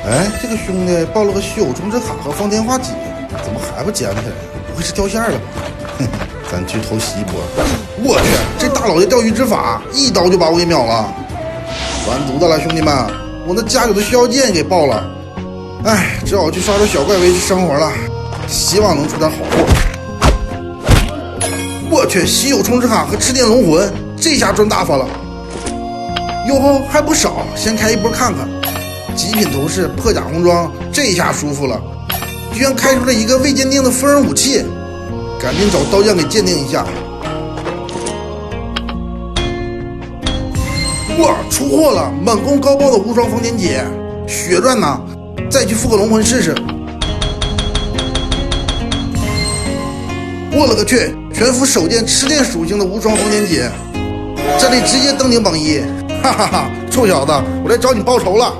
哎，这个兄弟报了个稀有充值卡和放电话机，怎么还不捡起来？不会是掉线了吧？哼，咱去偷袭一波。我去，这大佬的钓鱼执法，一刀就把我给秒了。完犊子了，兄弟们，我那家里的需要件给爆了。哎，只好去刷刷小怪维持生活了，希望能出点好货。我去，稀有充值卡和赤电龙魂，这下赚大发了。哟吼，还不少，先开一波看看。极品头饰、破甲红装，这下舒服了，居然开出了一个未鉴定的风刃武器，赶紧找刀匠给鉴定一下。哇，出货了！满攻高爆的无双风天戟，血赚呐！再去复刻龙魂试试。我勒个去！全副手剑赤电属性的无双风天戟，这里直接登顶榜1！哈哈哈！臭小子，我来找你报仇了！